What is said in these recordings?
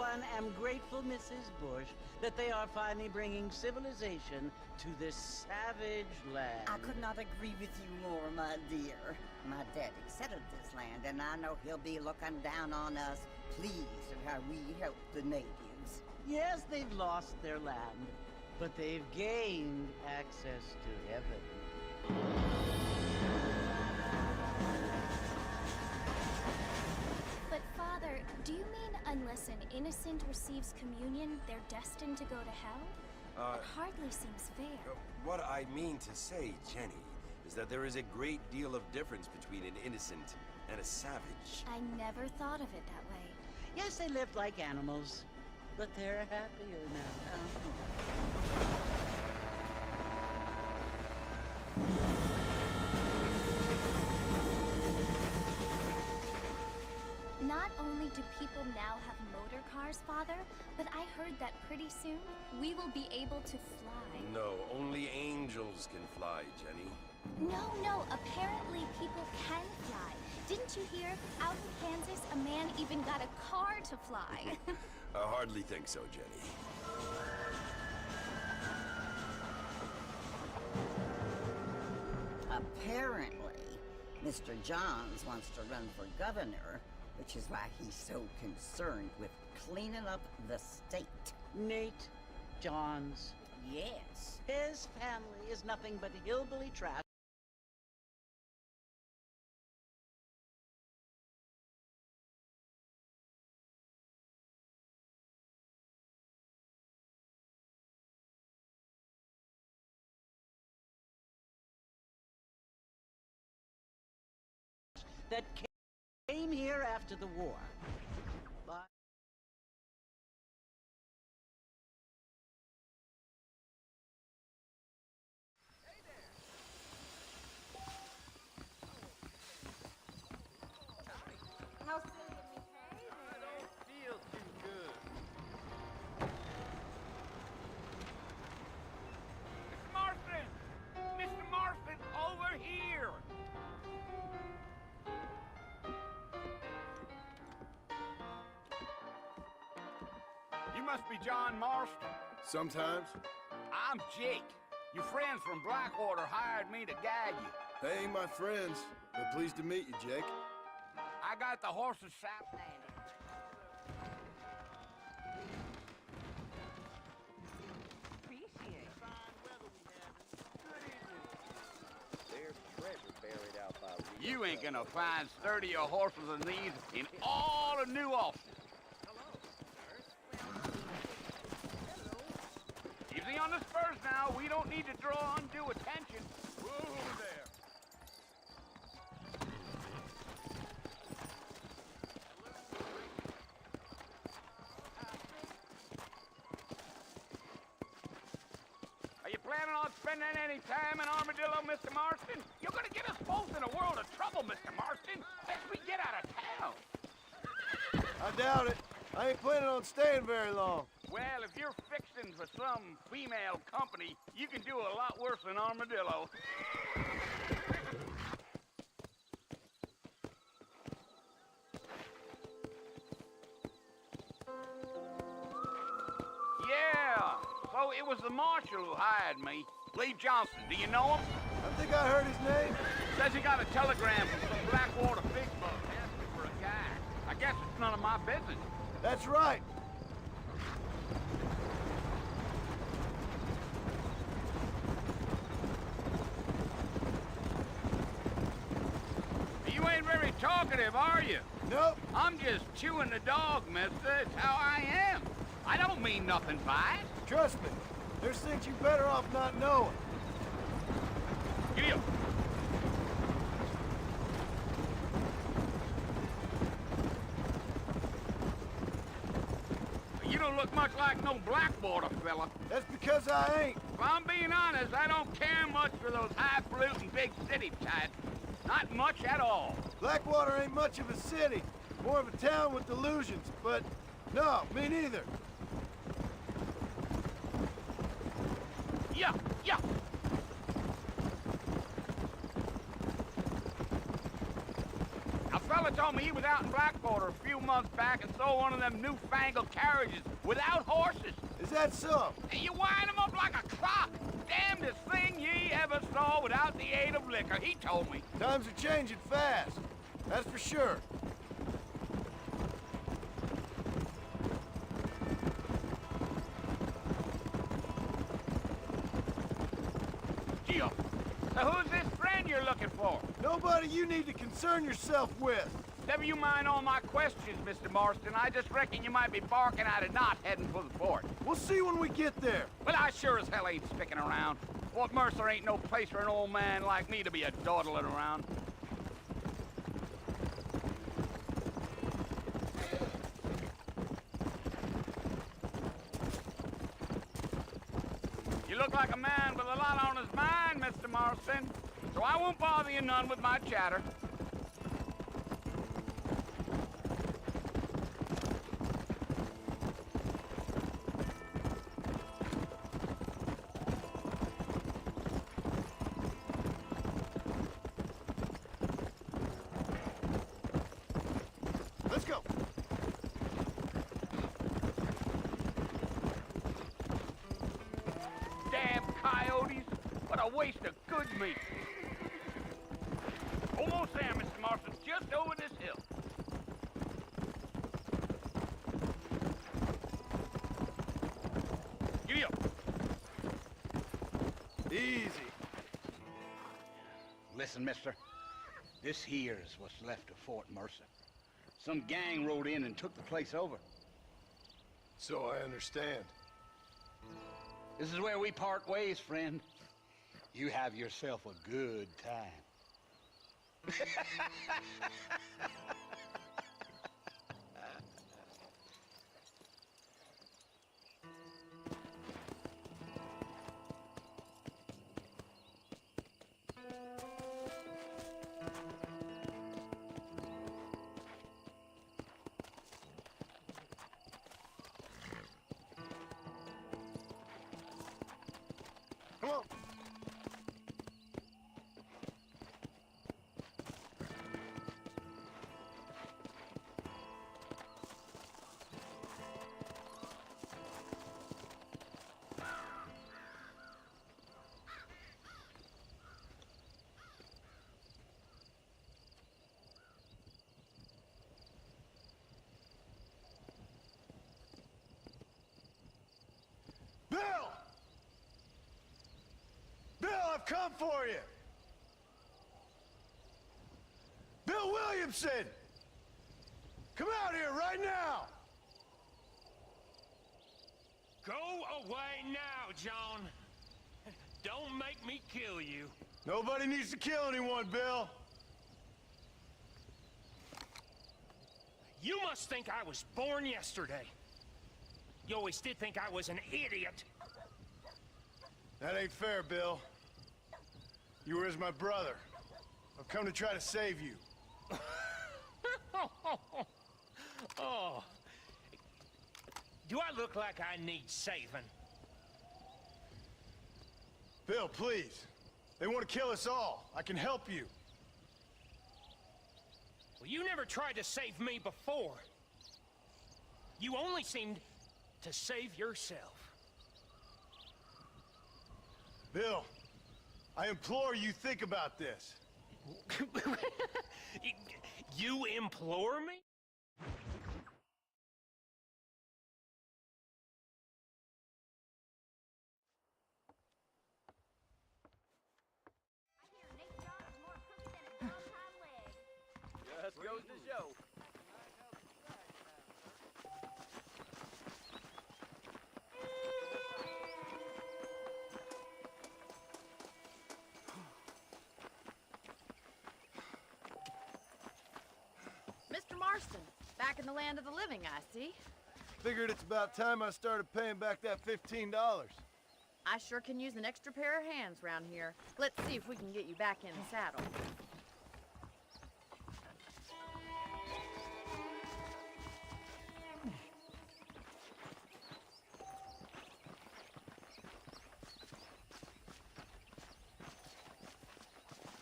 one, am grateful, Mrs. Bush, that they are finally bringing civilization to this savage land. I could not agree with you more, my dear. My daddy settled this land, and I know he'll be looking down on us, pleased at how we help the natives. Yes, they've lost their land, but they've gained access to heaven. But Father, do you mean unless an innocent receives communion, they're destined to go to hell? It hardly seems fair. What I mean to say, Jenny, is that there is a great deal of difference between an innocent and a savage. I never thought of it that way. Yes, they lived like animals, but they're happier now. Not only do people now have motor cars, Father, but I heard that pretty soon we will be able to fly. No, only angels can fly, Jenny. No, apparently people can fly. Didn't you hear? Out in Kansas, a man even got a car to fly. I hardly think so, Jenny. Apparently, Mr. Johns wants to run for governor, which is why he's so concerned with cleaning up the state. Nate Johns. Yes. His family is nothing but hillbilly trash. That came here after the war. But How silly of me, hey? I don't feel too good. Mr. Marston! Mr. Marston, over here! You must be John Marston. Sometimes. I'm Jake. Your friends from Blackwater hired me to guide you. They ain't my friends, but pleased to meet you, Jake. I got the horses saddled. Appreciate it. There's treasure buried out by You ain't gonna find sturdier horses than these in all of New Austin. Easy on the spurs now. We don't need to draw undue attention. Whoa there. Are you planning on spending any time in Armadillo, Mr. Marston? You're gonna get us both in a world of trouble, Mr. Marston, as we get out of town. I doubt it. I ain't planning on staying very long. Well, if you're fixing for some female company, you can do a lot worse than Armadillo. Yeah, so it was the marshal who hired me. Lee Johnson, do you know him? I think I heard his name. Says he got a telegram from some Blackwater big bucks asking for a guy. I guess it's none of my business. That's right. You ain't very talkative, are you? Nope. I'm just chewing the dog, mister. It's how I am. I don't mean nothing by it. Trust me. There's things you better off not knowing. Giddy up. You don't look much like no Blackwater fella. That's because I ain't. If I'm being honest, I don't care much for those highfalutin big city types. Not much at all. Blackwater ain't much of a city. More of a town with delusions, but no, me neither. Yeah, yeah. Now, fellas, fella told me he was out in Blackwater a few months back and saw one of them newfangled carriages without horses. Is that so? And you wind 'em up like a clock. Damnedest thing ye ever saw without the aid of liquor, he told me. Times are changing fast. That's for sure. Gio, now who's this friend you're looking for? Nobody you need to concern yourself with. Never you mind all my questions, Mr. Marston. I just reckon you might be barking at a knot heading for the fort. We'll see when we get there. Well, I sure as hell ain't sticking around. Fort Mercer ain't no place for an old man like me to be a dawdling around. You look like a man with a lot on his mind, Mr. Marston. So I won't bother you none with my chatter. Let's go. Damn coyotes! What a waste of good meat! Almost there, Mr. Marston. Just over this hill. Giddy up. Easy. Listen, mister. This here's what's left of Fort Mercer. Some gang rode in and took the place over. So I understand. This is where we part ways, friend. You have yourself a good time. Come on. Bill! Bill, I've come for you! Bill Williamson! Come out here right now! Go away now, John. Don't make me kill you. Nobody needs to kill anyone, Bill. You must think I was born yesterday. You always did think I was an idiot. That ain't fair, Bill. You were as my brother. I've come to try to save you. Oh. Do I look like I need saving? Bill, please. They want to kill us all. I can help you. Well, you never tried to save me before. You only seemed to save yourself. Bill, I implore you think about this. You implore me? Just goes to show. Mr. Marston, back in the land of the living, I see. Figured it's about time I started paying back that $15. I sure can use an extra pair of hands round here. Let's see if we can get you back in the saddle.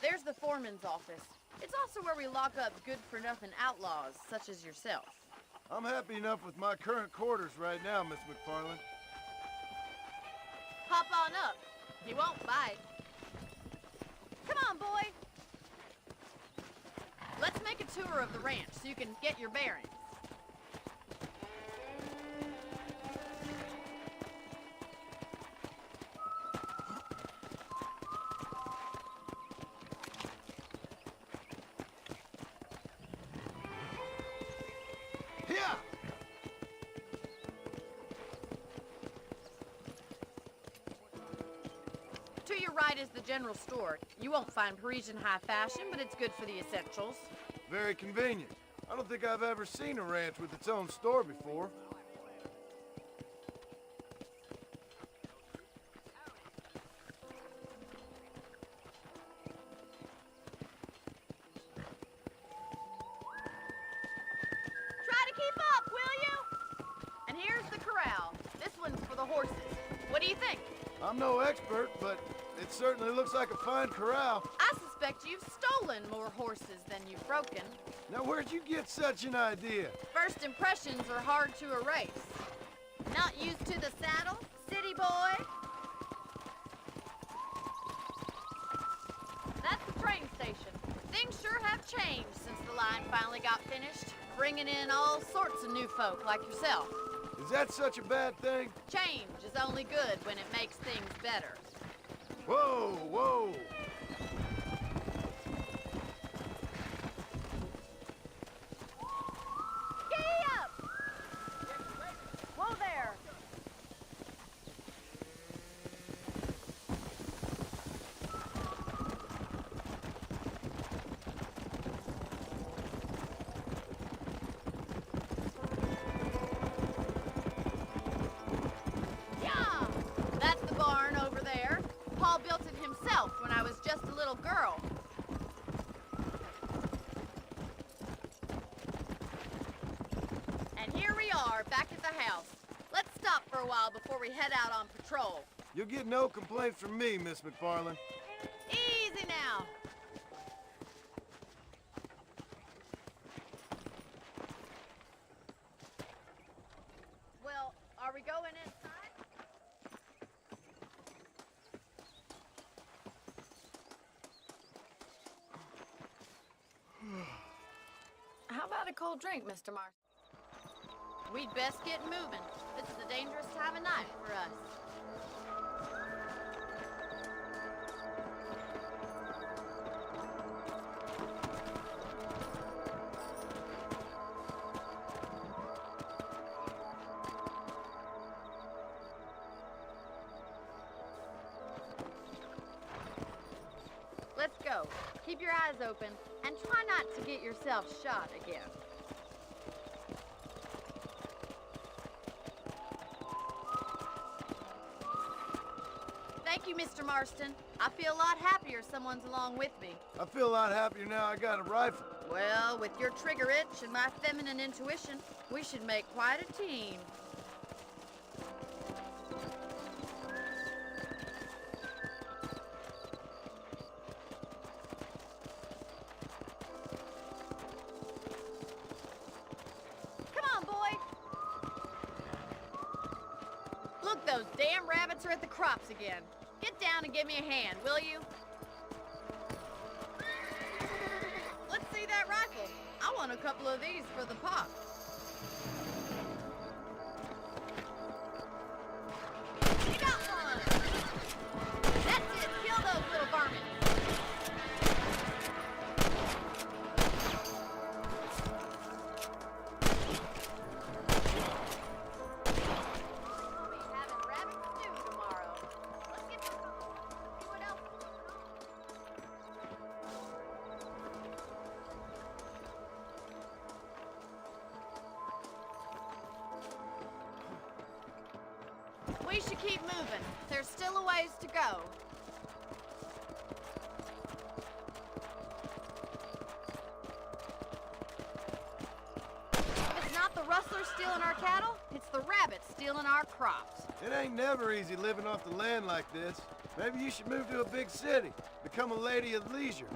There's the foreman's office. It's It's also where we lock up good-for-nothing outlaws, such as yourself. I'm happy enough with my current quarters right now, Miss McFarland. Hop on up. He won't bite. Come on, boy. Let's make a tour of the ranch so you can get your bearings. Yeah! To your right is the general store. You won't find Parisian high fashion, but it's good for the essentials. Very convenient. I don't think I've ever seen a ranch with its own store before. Try to keep up, will you? And here's the corral. This one's for the horses. What do you think? I'm no expert, but it certainly looks like a fine corral. I suspect you've stolen more horses than you've broken. Now, where'd you get such an idea? First impressions are hard to erase. Not used to the saddle, city boy? That's the train station. Things sure have changed since the line finally got finished, bringing in all sorts of new folk like yourself. Is that such a bad thing? Change is only good when it makes things better. Whoa, whoa! Giddy up! Whoa there! Yeah! That's the barn over there. Paul built it himself when I was just a little girl. And here we are, back at the house. Let's stop for a while before we head out on patrol. You'll get no complaints from me, Miss McFarland. Easy now. Well, are we going inside? How about a cold drink, Mr. Marston? We'd best get moving. This is a dangerous time of night for us. Let's go. Keep your eyes open and try not to get yourself shot again. Thank you, Mr. Marston. I feel a lot happier someone's along with me. I feel a lot happier now I got a rifle. Well, with your trigger itch and my feminine intuition, we should make quite a team. Come on, boy. Look, those damn rabbits are at the crops again. Get down and give me a hand, will you? Let's see that rifle. I want a couple of these for the pop. You got one! That's it, kill those little varmints. We'll be having rabbit stew tomorrow. Let's get to see what else is going on. We should keep moving. There's still a ways to go. It's not the rustlers stealing our cattle, it's the rabbits stealing our crops. It ain't never easy living off the land like this. Maybe you should move to a big city, become a lady of leisure.